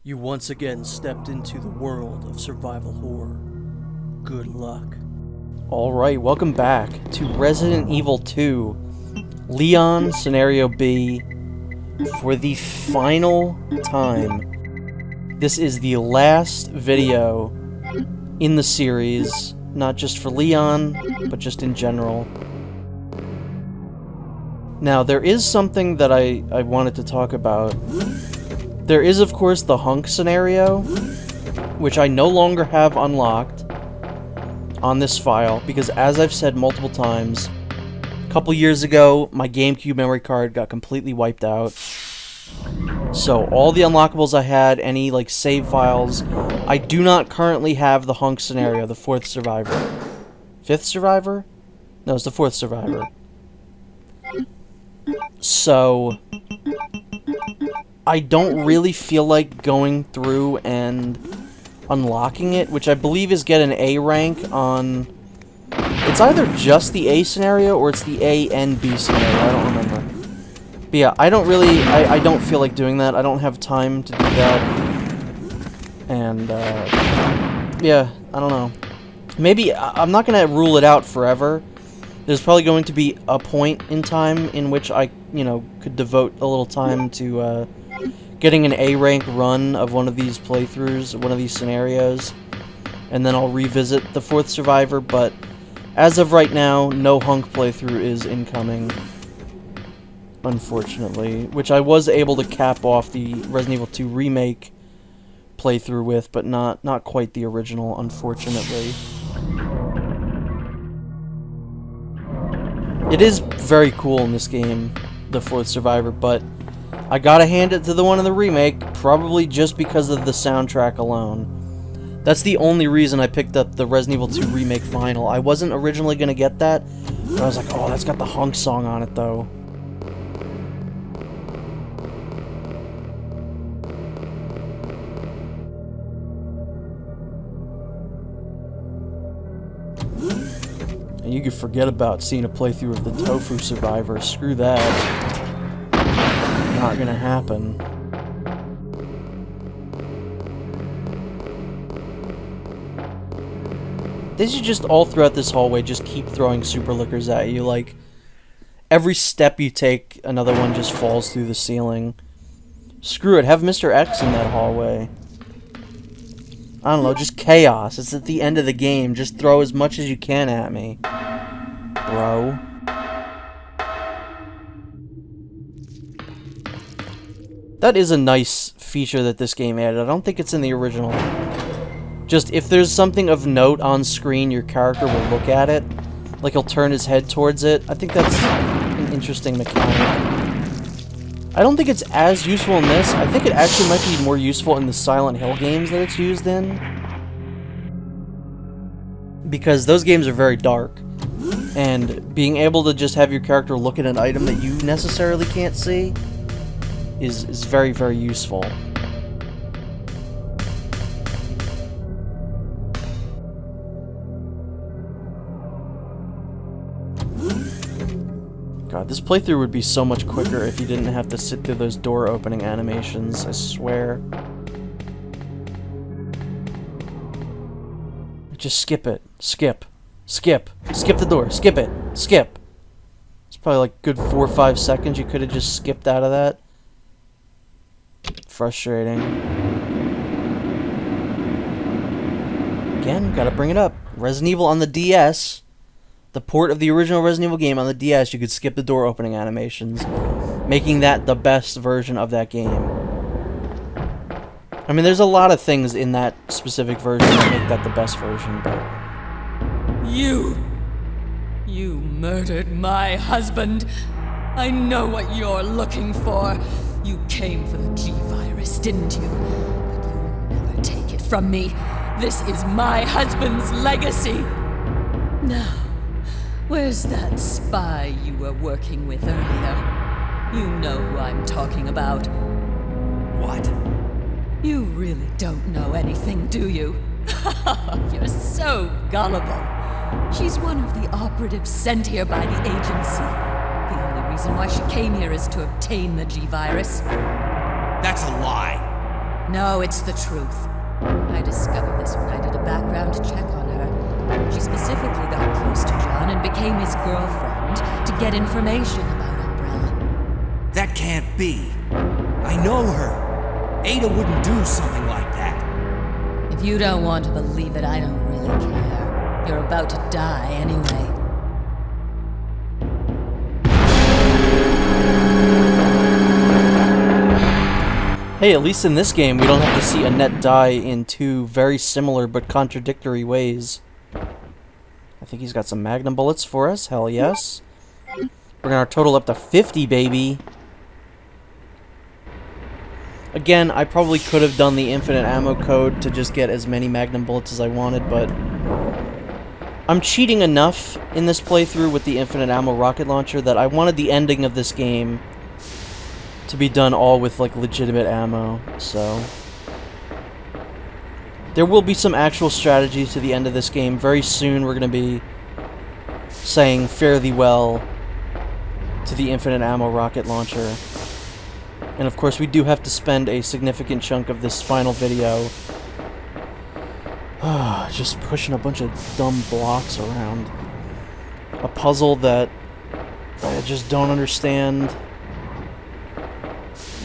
You once again stepped into the world of survival horror. Good luck. Alright, welcome back to Resident Evil 2, Leon Scenario B, for the final time. This is the last video in the series, not just for Leon, but just in general. Now, there is something that I wanted to talk about. There is, of course, the hunk scenario, which I no longer have unlocked on this file, because as I've said multiple times, a couple years ago, my GameCube memory card got completely wiped out. So all the unlockables I had, any, like, save files, I do not currently have the hunk scenario, the fourth survivor. Fifth survivor? No, it's the fourth survivor. So I don't really feel like going through and unlocking it, which I believe is get an A rank on... It's either just the A scenario or it's the A and B scenario, I don't remember. But yeah, I don't really... I don't feel like doing that. I don't have time to do that. And, yeah, I don't know. Maybe... I'm not gonna rule it out forever. There's probably going to be a point in time in which I, you know, could devote a little time to, getting an A rank run of one of these playthroughs, one of these scenarios, and then I'll revisit the fourth survivor, but as of right now, no hunk playthrough is incoming, unfortunately, which I was able to cap off the Resident Evil 2 remake playthrough with, but not quite the original, unfortunately. It is very cool in this game, the fourth survivor, but I gotta hand it to the one in the remake, probably just because of the soundtrack alone. That's the only reason I picked up the Resident Evil 2 Remake Vinyl. I wasn't originally gonna get that, but I was like, oh, that's got the hunk song on it, though. And you could forget about seeing a playthrough of the Tofu Survivor. Screw that. Not gonna happen. They should just all throughout this hallway just keep throwing super lickers at you, like every step you take another one just falls through the ceiling. Screw it, have Mr. X in that hallway. I don't know, just chaos. It's at the end of the game. Just throw as much as you can at me, bro. That is a nice feature that this game added. I don't think it's in the original. Just, if there's something of note on screen, your character will look at it. Like, he'll turn his head towards it. I think that's an interesting mechanic. I don't think it's as useful in this. I think it actually might be more useful in the Silent Hill games that it's used in. Because those games are very dark. And being able to just have your character look at an item that you necessarily can't see is very, very useful. God, this playthrough would be so much quicker if you didn't have to sit through those door opening animations, I swear. Just skip it. Skip. Skip. Skip the door. Skip it. Skip. It's probably like good 4 or 5 seconds you could have just skipped out of that. Frustrating. Again, gotta bring it up. Resident Evil on the DS, the port of the original Resident Evil game on the DS, you could skip the door opening animations, making that the best version of that game. I mean, there's a lot of things in that specific version that make that the best version, but... You murdered my husband. I know what you're looking for. You came for the G-Virus, didn't you? But you'll never take it from me. This is my husband's legacy. Now, where's that spy you were working with earlier? You know who I'm talking about. What? You really don't know anything, do you? You're so gullible. She's one of the operatives sent here by the agency. The only reason why she came here is to obtain the G-Virus. That's a lie. No, it's the truth. I discovered this when I did a background check on her. She specifically got close to John and became his girlfriend to get information about Umbrella. That can't be. I know her. Ada wouldn't do something like that. If you don't want to believe it, I don't really care. You're about to die anyway. Hey, at least in this game, we don't have to see Annette die in two very similar but contradictory ways. I think he's got some Magnum bullets for us. Hell yes. Bring our total up to 50, baby. Again, I probably could have done the infinite ammo code to just get as many Magnum bullets as I wanted, but I'm cheating enough in this playthrough with the infinite ammo rocket launcher that I wanted the ending of this game to be done all with, like, legitimate ammo, so there will be some actual strategy to the end of this game. Very soon we're going to be saying fare thee well to the infinite ammo rocket launcher. And of course we do have to spend a significant chunk of this final video just pushing a bunch of dumb blocks around. A puzzle that I just don't understand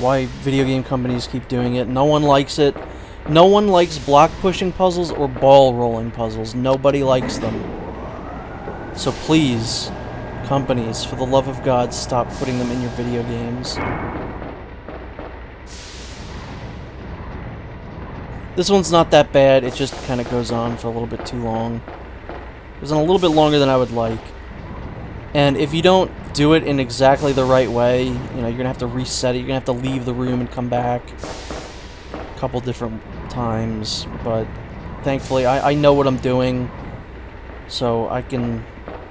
why video game companies keep doing it. No one likes it. No one likes block pushing puzzles or ball rolling puzzles. Nobody likes them. So please, companies, for the love of God, stop putting them in your video games. This one's not that bad, it just kind of goes on for a little bit too long. It goes on a little bit longer than I would like. And if you don't do it in exactly the right way, you know, you're gonna have to reset it, you're gonna have to leave the room and come back a couple different times, but thankfully I know what I'm doing, so I can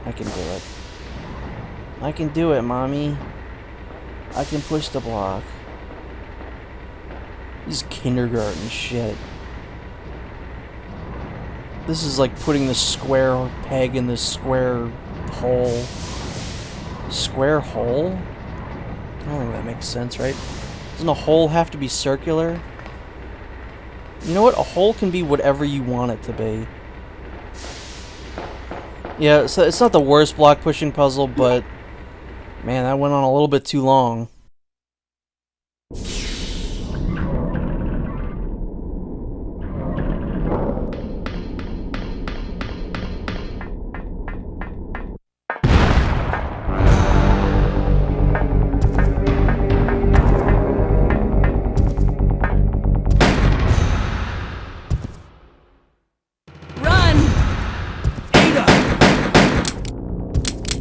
do it. I can do it, mommy. I can push the block. This is kindergarten shit. This is like putting the square peg in the square hole. Square hole? I don't think that makes sense, right? Doesn't a hole have to be circular? You know what? A hole can be whatever you want it to be. Yeah, so it's not the worst block pushing puzzle, but man, that went on a little bit too long.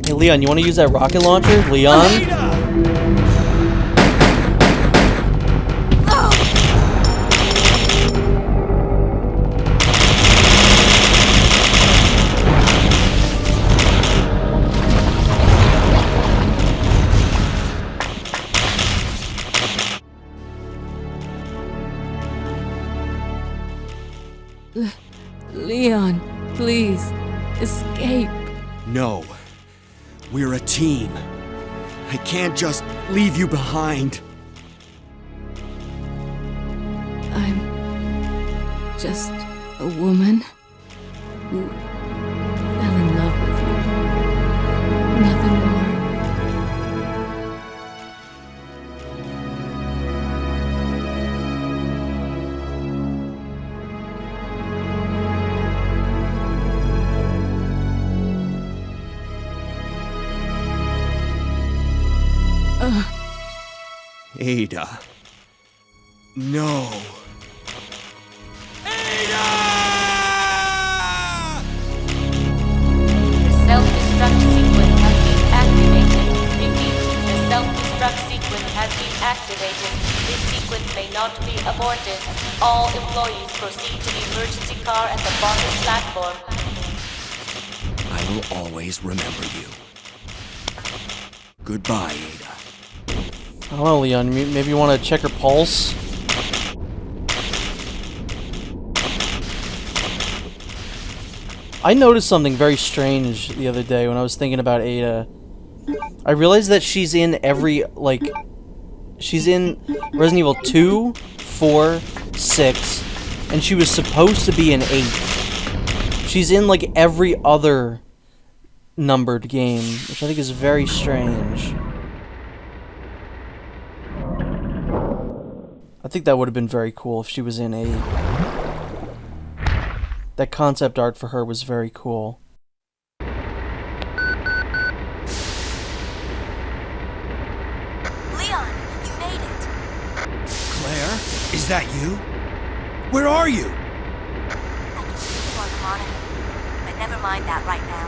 Hey, Leon, you want to use that rocket launcher? Leon? Leon, please, escape. No. We're a team. I can't just leave you behind. I'm just a woman who fell in love with you. Nothing more. Ada. No. Ada! The self-destruct sequence has been activated. Repeat, the self-destruct sequence has been activated. This sequence may not be aborted. All employees proceed to the emergency car at the bottom platform. I will always remember you. Goodbye, Ada. I don't know, Leon. Maybe you want to check her pulse? I noticed something very strange the other day when I was thinking about Ada. I realized that she's in every, like... She's in Resident Evil 2, 4, 6, and she was supposed to be an 8. She's in, like, every other numbered game, which I think is very strange. I think that would have been very cool if she was in 8. That concept art for her was very cool. Leon, you made it. Claire, is that you? Where are you? I can see you on the monitor. But never mind that right now.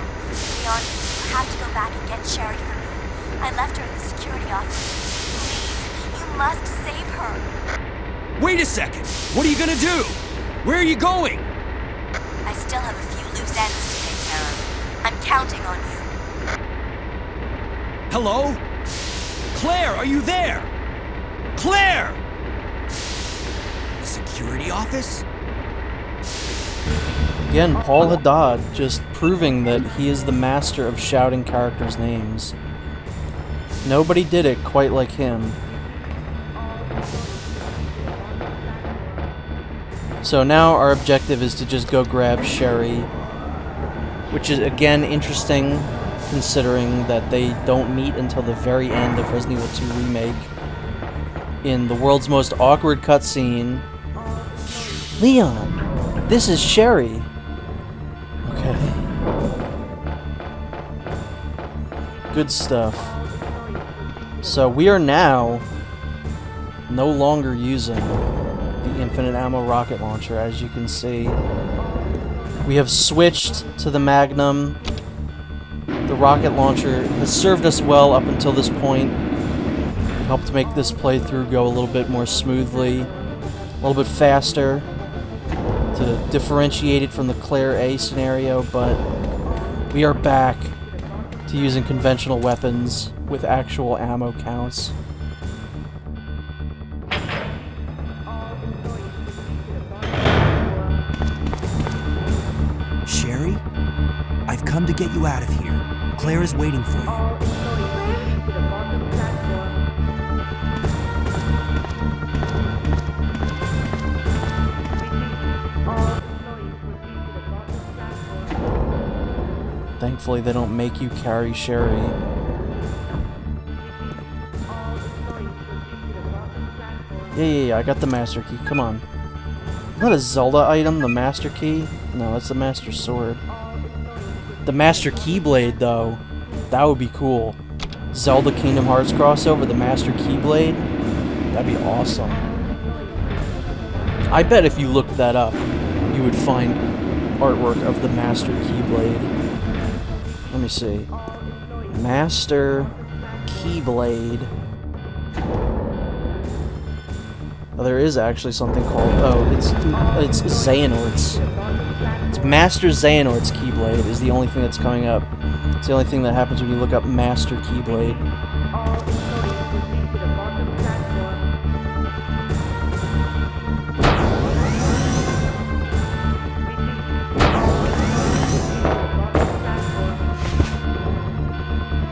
Leon, you have to go back and get Sherry for me. I left her in the security office. Please, you must save her. Wait a second! What are you gonna do? Where are you going? I still have a few loose ends to take care of. I'm counting on you. Hello? Claire, are you there? Claire! The security office? Again, Paul Haddad just proving that he is the master of shouting characters' names. Nobody did it quite like him. So now our objective is to just go grab Sherry, which is again interesting considering that they don't meet until the very end of Resident Evil 2 Remake. In the world's most awkward cutscene, Leon, this is Sherry. Okay. Good stuff. So we are now no longer using the infinite ammo rocket launcher, as you can see. We have switched to the Magnum. The rocket launcher has served us well up until this point. Helped make this playthrough go a little bit more smoothly, a little bit faster, to differentiate it from the Claire A scenario, but we are back to using conventional weapons with actual ammo counts. Sherry? I've come to get you out of here. Claire is waiting for you. Thankfully, they don't make you carry Sherry. Yeah, I got the Master Key. Come on. Is that a Zelda item, the Master Key? No, that's the Master Sword. The Master Keyblade, though. That would be cool. Zelda Kingdom Hearts crossover, the Master Keyblade. That'd be awesome. I bet if you looked that up, you would find artwork of the Master Keyblade. Let me see. Master Keyblade. Oh, there is actually something called... Oh, it's Xehanort's. It's Master Xehanort's Keyblade is the only thing that's coming up. It's the only thing that happens when you look up Master Keyblade.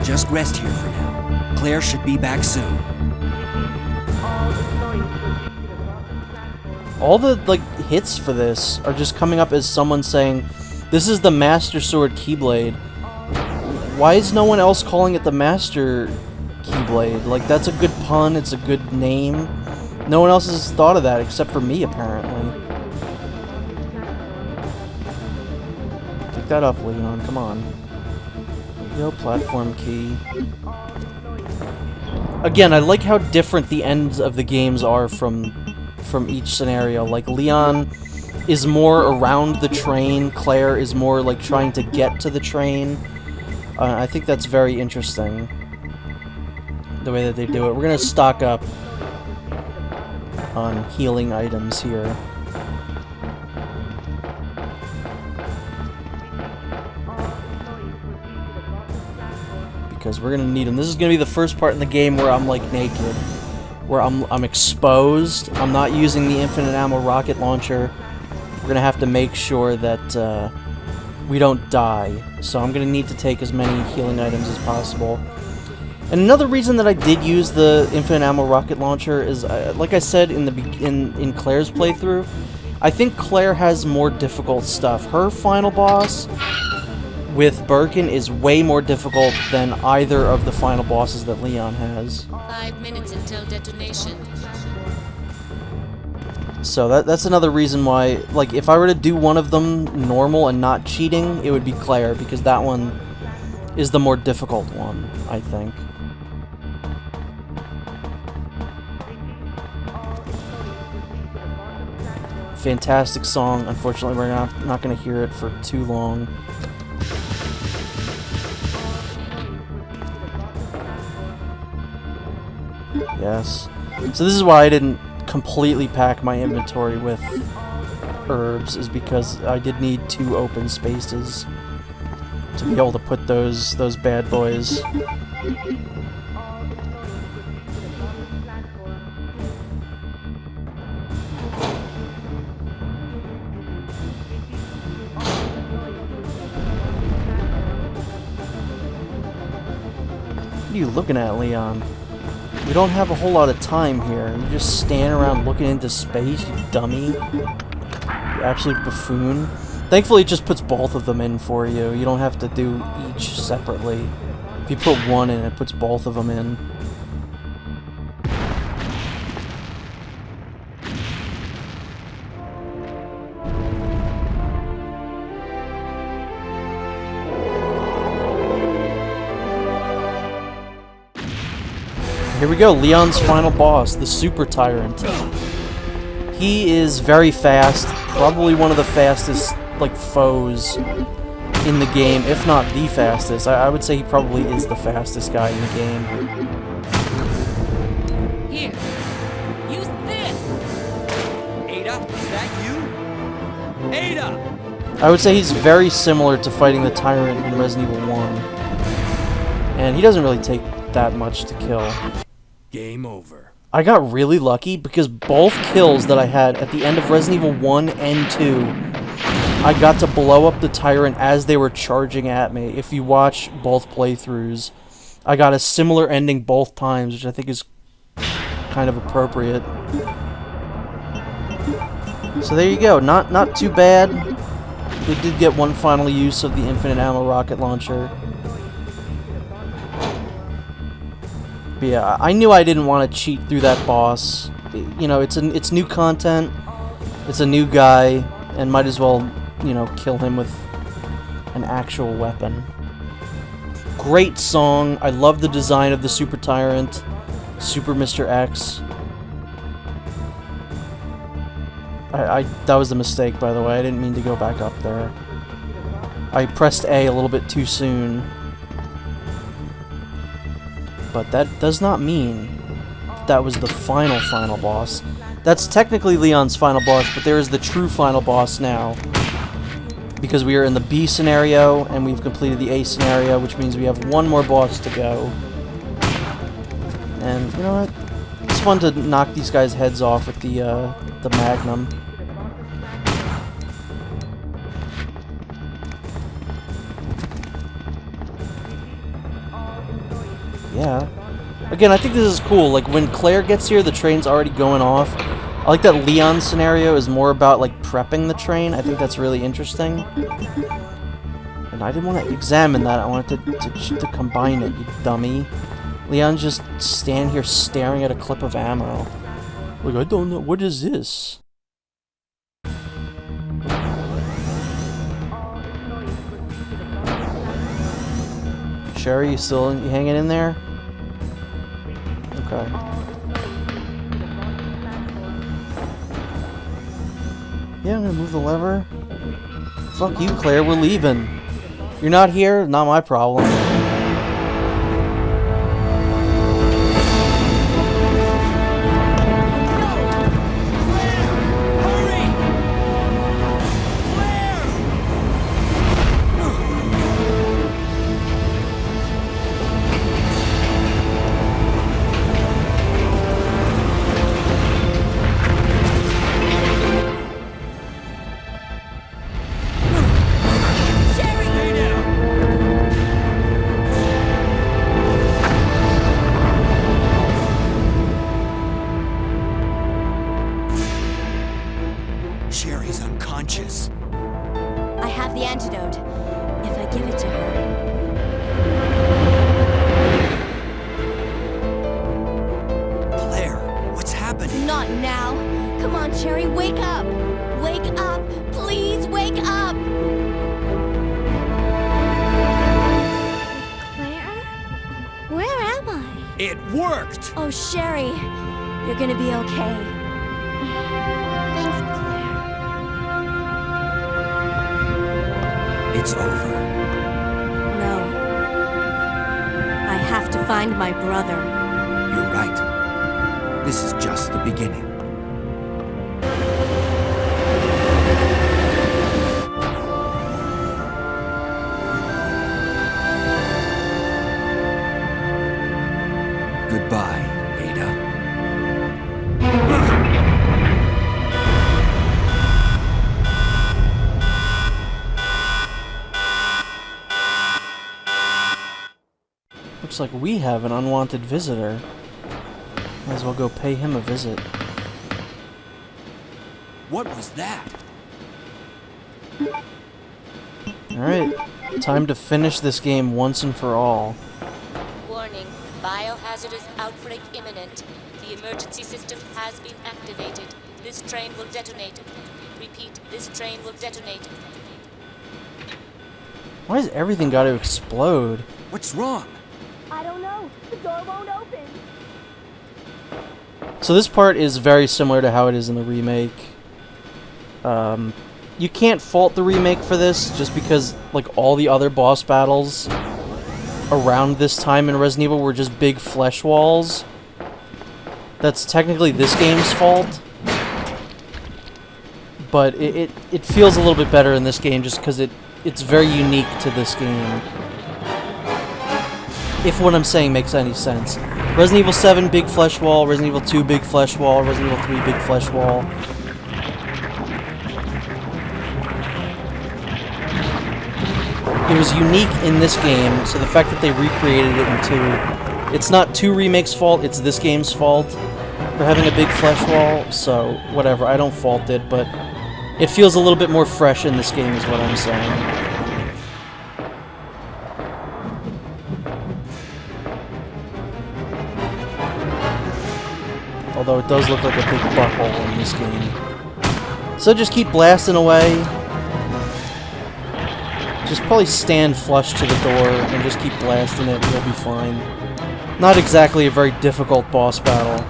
Just rest here for now. Claire should be back soon. All the, like, hits for this are just coming up as someone saying, this is the Master Sword Keyblade. Why is no one else calling it the Master Keyblade? Like, that's a good pun, it's a good name. No one else has thought of that except for me, apparently. Pick that up, Leon, come on. There you go, platform key. Again, I like how different the ends of the games are from each scenario. Like, Leon is more around the train, Claire is more, like, trying to get to the train. I think that's very interesting, the way that they do it. We're gonna stock up on healing items here. Because we're gonna need them. This is gonna be the first part in the game where I'm, like, naked. Where I'm exposed. I'm not using the infinite ammo rocket launcher. We're gonna have to make sure that we don't die. So I'm gonna need to take as many healing items as possible. And another reason that I did use the infinite ammo rocket launcher is, like I said in Claire's playthrough, I think Claire has more difficult stuff. Her final boss with Birkin is way more difficult than either of the final bosses that Leon has. 5 minutes until detonation. So that's another reason why, like, if I were to do one of them normal and not cheating, it would be Claire, because that one is the more difficult one, I think. Fantastic song. Unfortunately, we're not going to hear it for too long. Yes. So this is why I didn't completely pack my inventory with herbs, is because I did need 2 open spaces to be able to put those bad boys. What are you looking at, Leon? We don't have a whole lot of time here. You just stand around looking into space, you dummy. You absolute buffoon. Thankfully, it just puts both of them in for you. You don't have to do each separately. If you put one in, it puts both of them in. Here we go, Leon's final boss, the Super Tyrant. He is very fast, probably one of the fastest, like, foes in the game, if not the fastest. I would say he probably is the fastest guy in the game. Here, use this! Ada, is that you? Ada! I would say he's very similar to fighting the Tyrant in Resident Evil 1. And he doesn't really take that much to kill. Game over. I got really lucky because both kills that I had at the end of Resident Evil 1 and 2, I got to blow up the Tyrant as they were charging at me. If you watch both playthroughs, I got a similar ending both times, which I think is kind of appropriate. So there you go. Not too bad. We did get one final use of the infinite ammo rocket launcher. But yeah, I knew I didn't want to cheat through that boss. You know, it's new content, it's a new guy, and might as well, you know, kill him with an actual weapon. Great song. I love the design of the Super Tyrant, Super Mr. X. That was a mistake, by the way. I didn't mean to go back up there. I pressed A a little bit too soon. But that does not mean that was the final boss. That's technically Leon's final boss, but there is the true final boss now. Because we are in the B scenario, and we've completed the A scenario, which means we have one more boss to go. And, you know what? It's fun to knock these guys' heads off with the Magnum. Yeah. Again, I think this is cool. Like, when Claire gets here, the train's already going off. I like that Leon's scenario is more about, like, prepping the train. I think that's really interesting. And I didn't want to examine that. I wanted to combine it, you dummy. Leon's just standing here staring at a clip of ammo. Like, I don't know. What is this? Sherry, you hanging in there? Okay. Yeah, I'm gonna move the lever. Fuck you, Claire, we're leaving. You're not here? Not my problem. Sherry's unconscious. I have the antidote. If I give it to her. Claire, what's happening? Not now. Come on, Cherry, wake up. Wake up. Please wake up. Claire? Where am I? It worked! Oh, Sherry, you're gonna be okay. Thanks, Claire. It's over. No. I have to find my brother. You're right. This is just the beginning. Goodbye, Ada. Looks like we have an unwanted visitor. Might as well go pay him a visit. What was that? Alright, time to finish this game once and for all. Warning, biohazardous outbreak imminent. The emergency system has been activated. This train will detonate. Repeat, this train will detonate. Why has everything got to explode? What's wrong? I don't know. The door won't open. So this part is very similar to how it is in the remake. You can't fault the remake for this, just because, like, all the other boss battles around this time in Resident Evil were just big flesh walls. That's technically this game's fault. But it feels a little bit better in this game just because it's very unique to this game. If what I'm saying makes any sense. Resident Evil 7, big flesh wall. Resident Evil 2, big flesh wall. Resident Evil 3, big flesh wall. It was unique in this game, so the fact that they recreated it in 2, it's not 2 Remake's fault, it's this game's fault for having a big flesh wall, so whatever, I don't fault it, but it feels a little bit more fresh in this game is what I'm saying. Although it does look like a big butthole in this game. So just keep blasting away. Just probably stand flush to the door and just keep blasting it, you'll be fine. Not exactly a very difficult boss battle.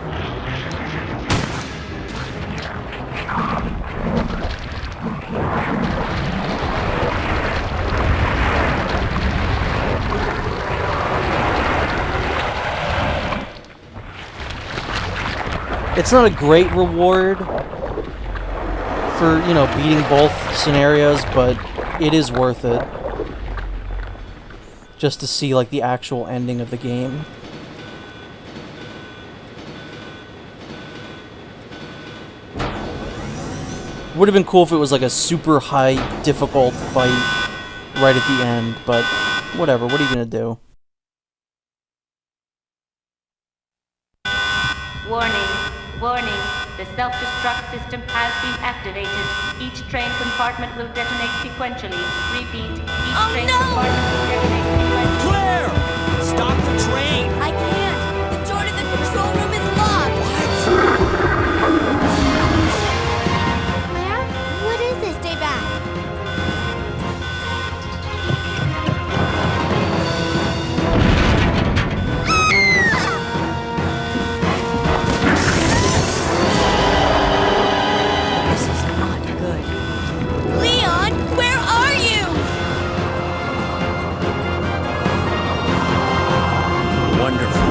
It's not a great reward for, you know, beating both scenarios, but it is worth it. Just to see, like, the actual ending of the game. Would have been cool if it was like a super high difficult fight right at the end, but whatever, what are you gonna do? Warning, warning. The self-destruct system has been activated. Each train compartment will detonate sequentially. Repeat, each train compartment will detonate sequentially. Claire! Stop the train! I can't. The door to the control room is locked. Claire? What is this? Stay back. Leon, where are you? Wonderful.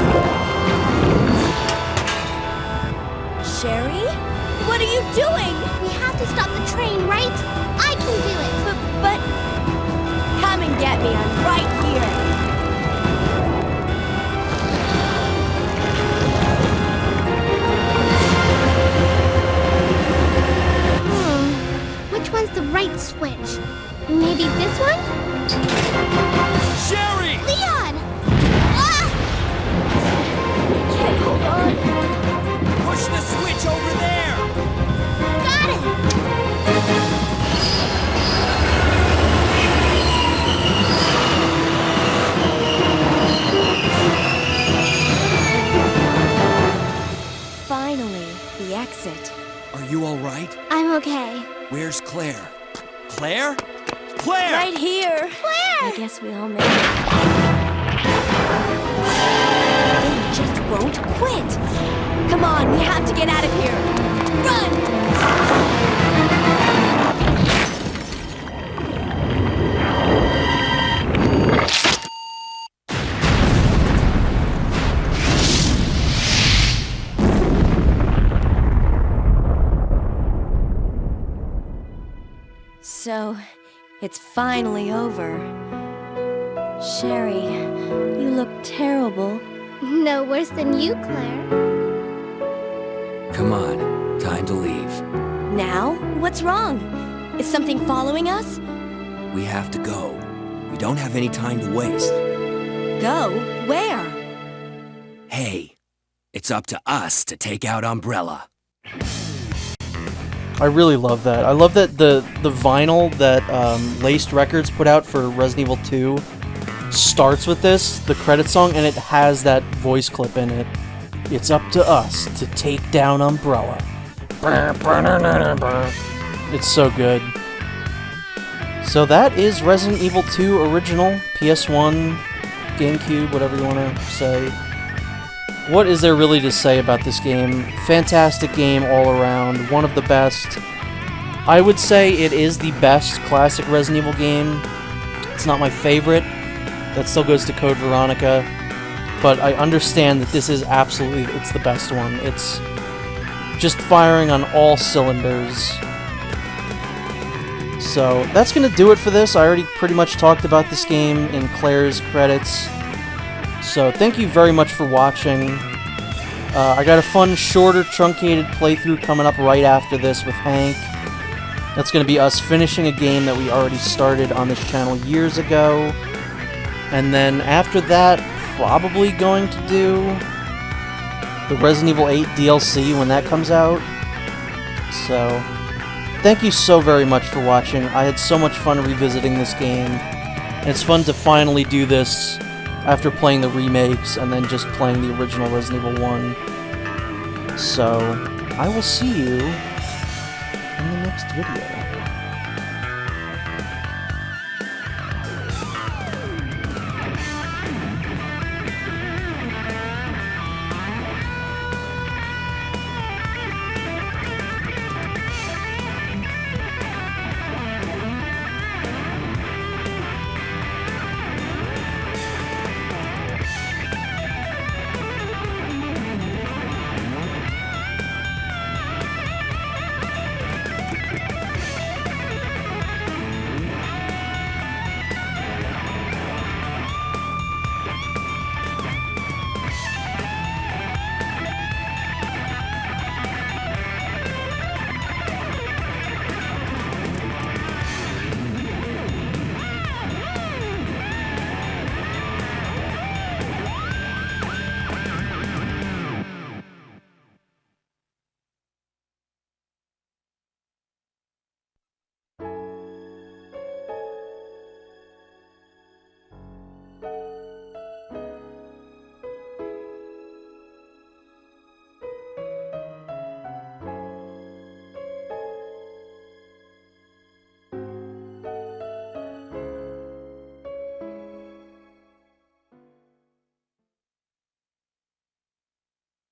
Sherry? What are you doing? We have to stop the train, right? I can do it. But come and get me. I'm right here. Which one's the right switch? Maybe this one? Sherry! Leon! Ah! I can't hold on. Push the switch over there! Got it! okay. Where's Claire? Claire? Claire! Right here. Claire! I guess we all made it. They just won't quit. Come on, we have to get out of here. Run! So, it's finally over. Sherry, you look terrible. No worse than you, Claire. Come on, time to leave. Now? What's wrong? Is something following us? We have to go. We don't have any time to waste. Go? Where? Hey, it's up to us to take out Umbrella. I really love that. I love that the vinyl that Laced Records put out for Resident Evil 2 starts with this, the credit song, and it has that voice clip in it. It's up to us to take down Umbrella. It's so good. So that is Resident Evil 2 original, PS1, GameCube, whatever you want to say. What is there really to say about this game? Fantastic game all around, one of the best. I would say it is the best classic Resident Evil game. It's not my favorite. That still goes to Code Veronica. But I understand that this is absolutely, it's the best one. It's just firing on all cylinders. So that's going to do it for this. I already pretty much talked about this game in Claire's credits. So thank you very much for watching. I got a fun, shorter, truncated playthrough coming up right after this with Hank. That's going to be us finishing a game that we already started on this channel years ago. And then after that, probably going to do the Resident Evil 8 DLC when that comes out. So, thank you so very much for watching. I had so much fun revisiting this game. And it's fun to finally do this after playing the remakes and then just playing the original Resident Evil 1. So, I will see you in the next video.